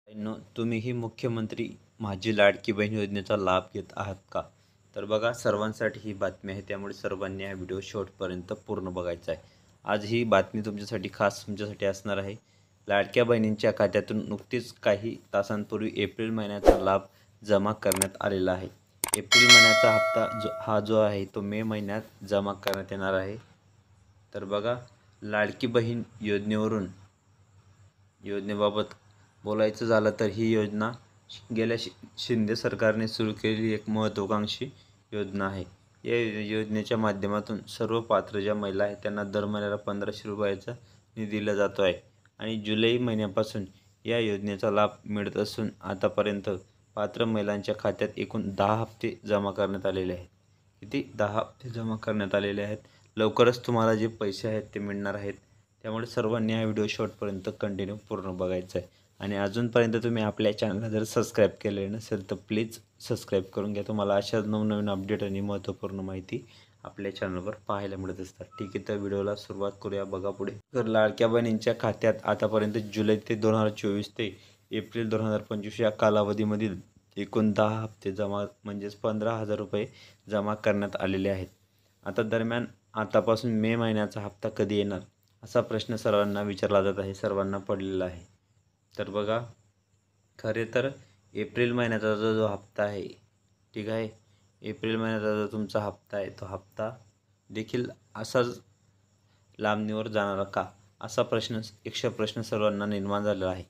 तुम्हीही मुख्यमंत्री माझी लाडकी बहीण योजनेचा लाभ घेत आहात का? तर बघा, सर्वांसाठी ही बातमी आहे, त्यामुळे सर्वांनी हा व्हिडिओ शेवटपर्यंत पूर्ण बघायचा आहे. आज ही बातमी तुमच्यासाठी खास तुमच्यासाठी असणार आहे. लाडक्या बहिणींच्या खात्यातून नुकतीच काही तासांपूर्वी एप्रिल महिन्याचा लाभ जमा करण्यात आलेला आहे. एप्रिल महिन्याचा हप्ता जो आहे तो मे महिन्यात जमा करण्यात येणार आहे. तर बघा, लाडकी बहीण योजनेबाबत बोलायचं झालं तर ही योजना गेल्या शिंदे सरकारने सुरू केलेली एक महत्त्वाकांक्षी योजना आहे. या योजनेच्या माध्यमातून सर्व पात्र ज्या महिला आहेत त्यांना दर महिन्याला 1500 रुपयाचा निधी दिला जातो आहे आणि जुलै महिन्यापासून या योजनेचा लाभ मिळत असून आतापर्यंत पात्र महिलांच्या खात्यात एकूण 10 हप्ते जमा करण्यात आलेले आहेत. किती? 10 हप्ते जमा करण्यात आलेले आहेत. लवकरच तुम्हाला जे पैसे आहेत ते मिळणार आहेत. त्यामुळे सर्वांनी हा व्हिडिओ शेवटपर्यंत कंटिन्यू पूर्ण बघायचा आहे. आणि अजूनपर्यंत तुम्ही आपल्या चॅनलला जर सबस्क्राईब केले नसेल तर प्लीज सबस्क्राईब करून घ्या. तुम्हाला अशाच नवनवीन अपडेट आणि महत्त्वपूर्ण माहिती आपल्या चॅनलवर पाहायला मिळत असतात. ठीक आहे, तर व्हिडिओला सुरुवात करूया. बघा पुढे. तर लाडक्या बहिणींच्या खात्यात आतापर्यंत जुलै ते 2024 ते एप्रिल 2025 या कालावधीमधील एकूण 10 हप्ते जमा म्हणजेच 15,000 रुपये जमा करण्यात आलेले आहेत. आतापासून मे महिन्याचा हप्ता कधी येणार असा प्रश्न सर्वांना विचारला जात आहे, सर्वांना पडलेला आहे. तर बघा, खरे तर एप्रिल महिन्याचा जो हप्ता आहे, ठीक आहे, एप्रिल महिन्याचा जो तुमचा हप्ता आहे तो हप्ता देखील असाच लांबणीवर जाणार का असा प्रश्न सर्वांना निर्माण झालेला आहे.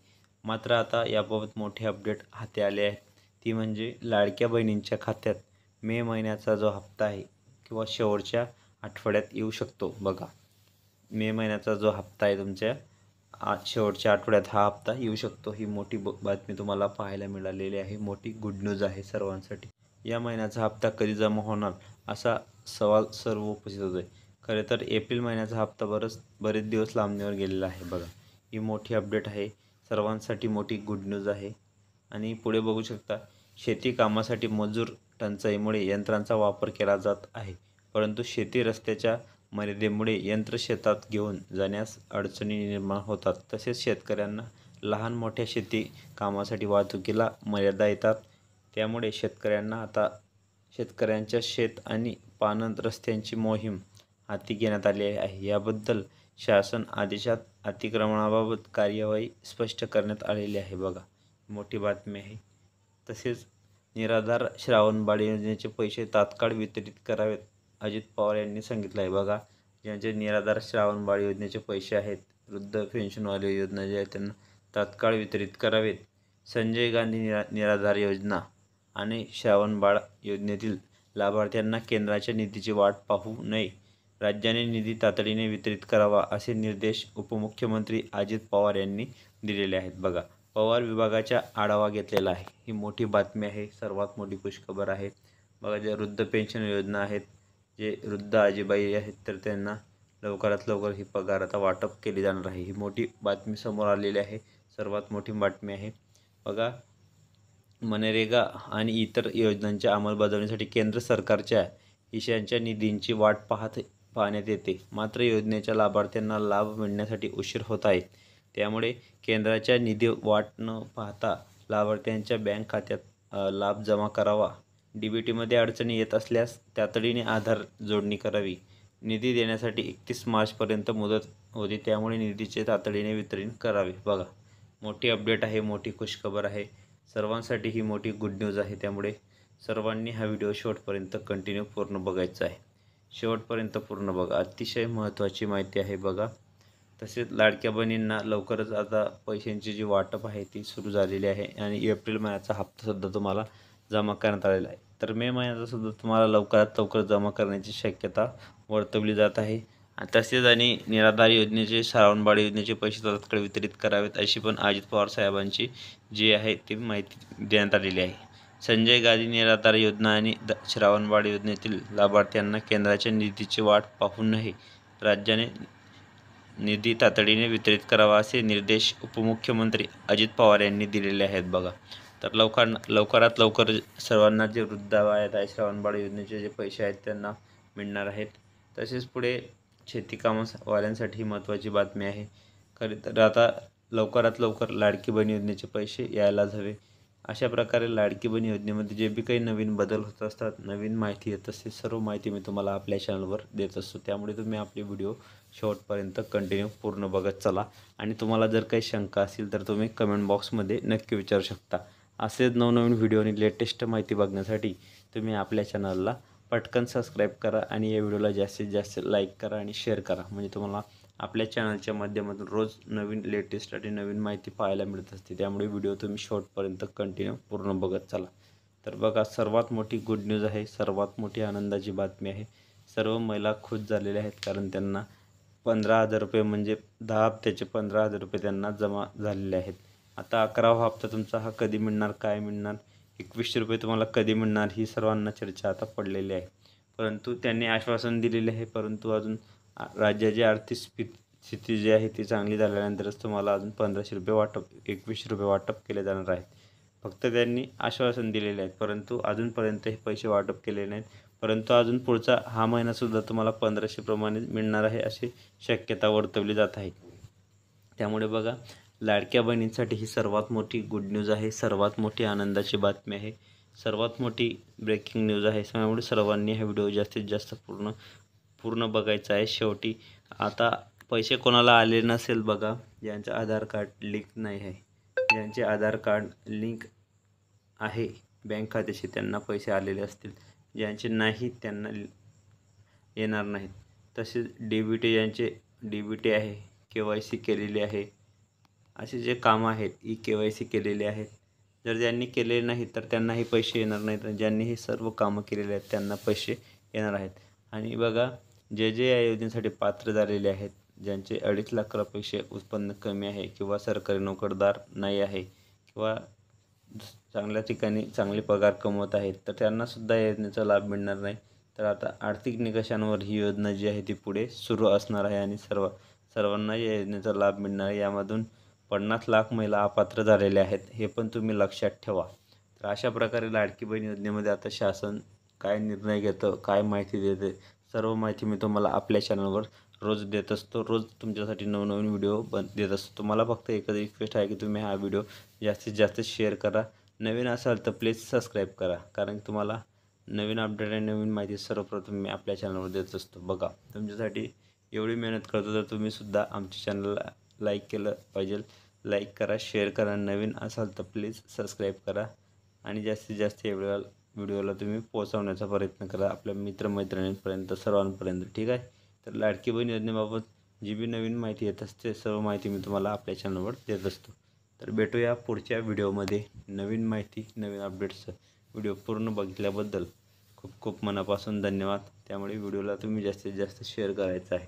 मात्र आता याबाबत मोठे अपडेट हाती आले आहेत. ती म्हणजे लाडक्या बहिणींच्या खात्यात मे महिन्याचा जो हप्ता आहे किंवा शेवटच्या आठवड्यात येऊ शकतो. बघा, मे महिन्याचा जो हप्ता आहे तुमच्या शेवटच्या आठवड्यात हा हप्ता येऊ शकतो. ही मोठी बातमी तुम्हाला पाहायला मिळालेली आहे. मोठी गुड न्यूज आहे सर्वांसाठी. या महिन्याचा हप्ता कधी जमा होणार असा सवाल सर्व उपस्थित होतो आहे. खरे तर एप्रिल महिन्याचा हप्ता बरेच दिवस लांबणीवर गेलेला आहे. बघा, ही मोठी अपडेट आहे, सर्वांसाठी मोठी गुड न्यूज आहे. आणि पुढे बघू शकता, शेती कामासाठी मजूर टंचाईमुळे यंत्रांचा वापर केला जात आहे, परंतु शेती रस्त्याच्या मर्यादेमुळे यंत्र शेतात घेऊन जाण्यास अडचणी निर्माण होतात. तसेच शेतकऱ्यांना लहान मोठ्या शेती कामासाठी वाहतुकीला मर्यादा येतात. त्यामुळे शेतकऱ्यांच्या शेत आणि पाणंद रस्त्यांची मोहीम हाती घेण्यात आली आहे. याबद्दल शासन आदेशात अतिक्रमणाबाबत कार्यवाही स्पष्ट करण्यात आलेली आहे. बघा, मोठी बातमी आहे. तसेच निराधार श्रावणबाळ योजनेचे पैसे तात्काळ वितरित करावेत अजित पवार यांनी सांगितलं आहे. बघा, ज्यांचे निराधार श्रावणबाळ योजनेचे पैसे आहेत, वृद्ध पेन्शनवाले योजना जे आहेत त्यांना तात्काळ वितरित करावेत. संजय गांधी निराधार योजना आणि श्रावणबाळ योजनेतील लाभार्थ्यांना केंद्राच्या निधीची वाट पाहू नये. राज्याने निधी तातडीने वितरित करावा असे निर्देश उपमुख्यमंत्री अजित पवार यांनी दिलेले आहेत. बघा, पवार विभागाचा आढावा घेतलेला आहे. ही मोठी बातमी आहे, सर्वात मोठी खुशखबर आहे. बघा, ज्या वृद्ध पेन्शन योजना आहेत, जे वृद्ध आजीबाई आहेत, तर त्यांना लवकरात लवकर ही पगार आता वाटप केली जाणार आहे. ही मोठी बातमी समोर आलेली आहे, सर्वात मोठी बातमी आहे. बघा, मनरेगा आणि इतर योजनांच्या अंमलबजावणीसाठी केंद्र सरकारच्या हिशांच्या निधींची वाट पाहण्यात येते. मात्र योजनेच्या लाभार्थ्यांना लाभ मिळण्यासाठी उशीर होत आहे. त्यामुळे केंद्राच्या निधी वाट न पाहता लाभार्थ्यांच्या बँक खात्यात लाभ जमा करावा. DBTमध्ये अडचणी येत असल्यास तातडीने आधार जोडणी करावी. निधी देण्यासाठी 31 मार्चपर्यंत मुदत होती, त्यामुळे निधीचे तातडीने वितरण करावे. बघा, मोठी अपडेट आहे, मोठी खुशखबर आहे. सर्वांसाठी ही मोठी गुड न्यूज आहे. त्यामुळे सर्वांनी हा व्हिडिओ शेवटपर्यंत कंटिन्यू पूर्ण बघायचा आहे. शेवटपर्यंत पूर्ण बघा, अतिशय महत्त्वाची माहिती आहे. बघा, तसेच लाडक्या बहिणींना लवकरच आता पैशांची जी वाटप आहे ती सुरू झालेली आहे आणि एप्रिल महिन्याचा हप्तासुद्धा तुम्हाला जमा करण्यात आलेला आहे. तर मे महिन्याचा सुद्धा तुम्हाला लवकरात लवकर जमा करण्याची शक्यता वर्तवली जात आहे. तसेच आणि निराधार योजनेचे, श्रावणबाळ योजनेचे पैसे तात्काळ वितरित करावेत अशी पण अजित पवार साहेबांची जी आहे ती माहिती देण्यात आलेली आहे. संजय गांधी निराधार योजना आणि श्रावणबाळ योजनेतील लाभार्थ्यांना केंद्राच्या निधीची वाट पाहू नये. राज्याने निधी तातडीने वितरित करावा असे निर्देश उपमुख्यमंत्री अजित पवार यांनी दिलेले आहेत. बघा, तर लवकरात लवकर सर्वांना जे वृद्ध आहेत श्रावणबाळ योजनेचे जे पैसे आहेत त्यांना मिळणार आहेत. तसेच पुढे शेती कामवाल्यांसाठी महत्त्वाची बातमी आहे. खरे तर आता लवकरात लवकर लाडकी बहीण योजनेचे पैसे यायलाच हवे. अशा प्रकारे लाडकी बहीण योजनेमध्ये जे बी काही नवीन बदल होत असतात, नवीन माहिती येत असते, सर्व माहिती मी तुम्हाला आपल्या चॅनलवर देत असतो. त्यामुळे तुम्ही आपली व्हिडिओ शेवटपर्यंत कंटिन्यू पूर्ण बघत चला. आणि तुम्हाला जर काही शंका असतील तर तुम्ही कमेंट बॉक्समध्ये नक्की विचारू शकता. असेच नवनवीन व्हिडिओ आणि लेटेस्ट माहिती बघण्यासाठी तुम्ही आपल्या चॅनलला पटकन सबस्क्राईब करा आणि या व्हिडिओला जास्तीत जास्त लाईक करा आणि शेअर करा. म्हणजे तुम्हाला आपल्या चॅनलच्या माध्यमातून रोज नवीन लेटेस्ट आणि नवीन माहिती पाहायला मिळत असते. त्यामुळे व्हिडिओ तुम्ही शेवटपर्यंत कंटिन्यू पूर्ण बघत चला. तर बघा, सर्वात मोठी गुड न्यूज आहे, सर्वात मोठी आनंदाची बातमी आहे. सर्व महिला खुश झालेल्या आहेत, कारण त्यांना 15,000 रुपये म्हणजे 10 हप्त्याचे 15,000 रुपये त्यांना जमा झालेले आहेत. आता 11वा हप्ता तुमचा हा कधी मिळणार, काय मिळणार, 2100 रुपये तुम्हाला कधी मिळणार, ही सर्वांना चर्चा आता पडलेली आहे. परंतु त्यांनी आश्वासन दिलेले आहे, परंतु अजून राज्याची आर्थिक स्थिती जी आहे ती चांगली झाल्यानंतरच तुम्हाला अजून 1500 रुपये वाटप, 2100 रुपये वाटप केले जाणार आहेत. फक्त त्यांनी आश्वासन दिलेले आहेत, परंतु अजूनपर्यंत हे पैसे वाटप केले नाहीत. परंतु अजून पुढचा हा महिनासुद्धा तुम्हाला 1500 प्रमाणे मिळणार आहे, अशी शक्यता वर्तवली जात आहे. त्यामुळे बघा, लाडक्या बहिणींसाठी ही सर्वात मोठी गुड न्यूज आहे, सर्वात मोठी आनंदाची बातमी आहे, सर्वात मोठी ब्रेकिंग न्यूज आहे. त्यामुळे सर्वांनी हा व्हिडिओ जास्तीत जास्त पूर्ण बघायचा आहे. शेवटी आता पैसे कोणाला आले नसेल बघा, ज्यांचं आधार कार्ड लिंक नाही आहे, ज्यांचे आधार कार्ड लिंक आहे बँक खात्याशी, त्यांना पैसे आलेले असतील. ज्यांचे नाही त्यांना येणार नाहीत. तसेच DBT, ज्यांचे DBT आहे, KYC केलेली आहे, असे जे कामं आहेत, KYC केलेले आहेत, जर ज्यांनी केलेले नाही तर त्यांनाही पैसे येणार नाहीत. ज्यांनी हे सर्व कामं केलेले आहेत त्यांना पैसे येणार आहेत. आणि बघा, जे या योजनेसाठी पात्र झालेले आहेत, ज्यांचे 2.5 लाख रुपयापेक्षा उत्पन्न कमी आहे, किंवा सरकारी नोकरदार नाही आहे, किंवा चांगल्या ठिकाणी चांगले पगार कमवत आहेत, तर त्यांनासुद्धा या योजनेचा लाभ मिळणार नाही. तर आता आर्थिक निकषांवर ही योजना जी आहे ती पुढे सुरू असणार आहे आणि सर्वांना या योजनेचा लाभ मिळणार आहे. यामधून 50 लाख महिला अपात्र झालेल्या आहेत, हे पण तुम्ही लक्षात ठेवा. तर अशा प्रकारे लाडकी बहीण योजनेमध्ये आता शासन काय निर्णय घेतं, काय माहिती देते, सर्व माहिती मी तुम्हाला आपल्या चॅनलवर रोज देत असतो. रोज तुमच्यासाठी नवनवीन व्हिडिओ देत असतो. तुम्हाला फक्त एकच रिक्वेस्ट आहे की तुम्ही हा व्हिडिओ जास्तीत जास्त शेअर करा. नवीन असाल तर प्लीज सबस्क्राईब करा, कारण तुम्हाला नवीन अपडेट आणि नवीन माहिती सर्वप्रथम मी आपल्या चॅनलवर देत असतो. बघा, तुमच्यासाठी एवढी मेहनत करतो, तर तुम्हीसुद्धा आमच्या चॅनलला लाईक केलं पाहिजे. लाईक करा, शेअर करा, नवीन असाल तर प्लीज सबस्क्राईब करा आणि जास्तीत जास्त या व्हिडिओला तुम्ही पोहोचवण्याचा प्रयत्न करा आपल्या मित्रमैत्रिणींपर्यंत, सर्वांपर्यंत. ठीक आहे. तर लाडकी बहीण योजनेबाबत जी बी नवीन माहिती येत असते, सर्व माहिती मी तुम्हाला आपल्या चॅनलवर देत असतो. तर भेटूया पुढच्या व्हिडिओमध्ये. नवीन माहिती, नवीन अपडेट्स व्हिडिओ पूर्ण बघितल्याबद्दल खूप खूप मनापासून धन्यवाद. त्यामुळे व्हिडिओला तुम्ही जास्तीत जास्त शेअर करायचा आहे.